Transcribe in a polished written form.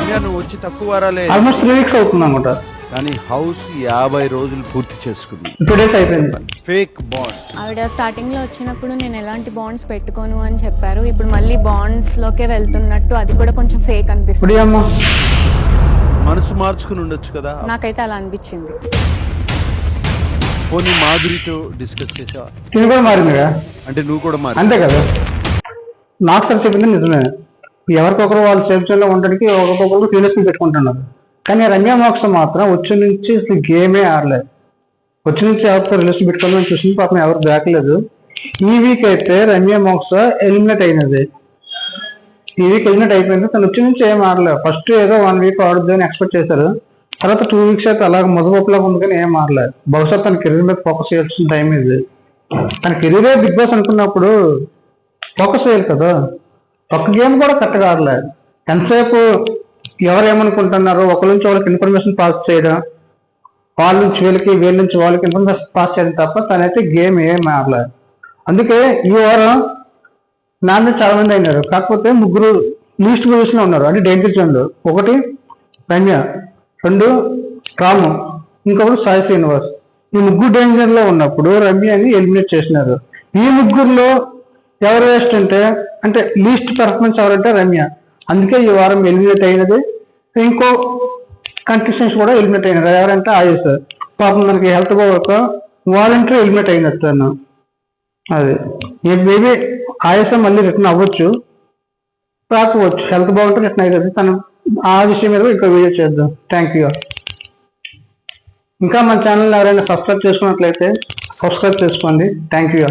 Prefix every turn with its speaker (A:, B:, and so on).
A: రమ్య నువ్వు వచ్చి తక్కువ వారాలే,
B: ఆల్మోస్ట్ 3 weeks అవుతుంది అనమాట.
A: కానీ హౌస్ 50 రోజులు పూర్తి చేసుకుంది.
B: 2 days అయిపోయింది.
A: Fake bond.
C: ఆవిడ స్టార్టింగ్ లో వచ్చినప్పుడు నేను ఎలాంటి బాండ్స్ పెట్టుకోను అని చెప్పారు. ఇప్పుడు మళ్ళీ బాండ్స్ లోకే వెళ్తున్నట్టు అది కూడా కొంచెం ఫేక్ అనిపిస్తుంది.
A: మనసు మార్చుకుని ఉండొచ్చు కదా.
C: నాకైతే అలా అనిపించింది.
A: పోనీ మాధురితో డిస్కస్ చేసావా?
B: తిని కూడా మారిందిగా,
A: అంటే నువ్వు కూడా మారి
B: అంతే కదా. నాకు సార్ చెప్పింది నిజమే, ఎవరికొకరు వాళ్ళు సేఫ్లో ఉండడానికి ఒకరికొకరు రిలేషన్ పెట్టుకుంటున్నారు. కానీ రమ్య మోక్ష మాత్రం వచ్చి నుంచి అసలు గేమే ఆడలేదు. వచ్చి నుంచి ఎవరితో రిలేషన్ పెట్టుకోవాలని చూసింది, పాపం ఎవరు దాకలేదు. ఈ వీక్ అయితే రమ్య మోక్ష ఎలిమినేట్ అయినది. ఈ వీక్ ఎలిమినేట్ అయిపోయింది. తను వచ్చి నుంచి ఏం ఆడలేదు. ఫస్ట్ ఏదో 1 week ఆడుద్ది అని ఎక్స్పెక్ట్ చేశారు. తర్వాత 2 weeks అయితే అలాగ మొదపప్పులాగా ఉంది, కానీ ఏం ఆడలేదు. బహుశా తన కెరీర్ మీద ఫోకస్ చేయాల్సిన టైం ఇది. తన కెరీరే బిగ్ బాస్ అనుకున్నప్పుడు ఫోకస్ చేయాలి కదా. ఒక్క గేమ్ కూడా కరెక్ట్గా ఆడలేదు. ఎంతసేపు ఎవరు ఏమనుకుంటున్నారో ఒకరి నుంచి వాళ్ళకి ఇన్ఫర్మేషన్ పాస్ చేయడం, వాళ్ళ నుంచి వీళ్ళకి, వీళ్ళ నుంచి వాళ్ళకి ఇన్ఫర్మేషన్ పాస్ చేయడం తప్ప తనైతే గేమ్ ఏం ఆడలేదు. అందుకే ఈ వారం నా మీద చాలా మంది అయినారు. కాకపోతే 3 లీస్ట్ పొజిషన్ లో ఉన్నారు, అంటే డేంజర్ జోన్లో. 1 రమ్య, 2 రాము, ఇంకొకరు సాయి శ్రీనివాస్. ఈ 3 డేంజర్ లో ఉన్నప్పుడు రమ్యని ఎలిమినేట్ చేసినారు. ఈ 3లో ఎవరు వేస్ట్ అంటే లీస్ట్ పర్ఫార్మెన్స్ ఎవరంటే రమ్య. అందుకే ఈ వారం ఎలిమినేట్ అయినది. ఇంకో కంటెస్టెంట్స్ కూడా ఎలిమినేట్ అయినారు. ఎవరంటే ఆయుష్. పాపం మనకి హెల్త్ బాగోక వాలంటరీ ఎలిమినేట్ అయినట్టు. అది మేబీ ఆయుష్ మళ్ళీ రిటర్న్ అవ్వచ్చు, రాకపోవచ్చు. హెల్త్ బాగుంటే రిటర్న్ అవుతుంది. తను ఆ విషయం మీద ఇంకో వీడియో చేద్దాం. Thank you. ఇంకా మన ఛానల్ ఎవరైనా సబ్స్క్రైబ్ చేసుకున్నట్లయితే సబ్స్క్రైబ్ చేసుకోండి. Thank you.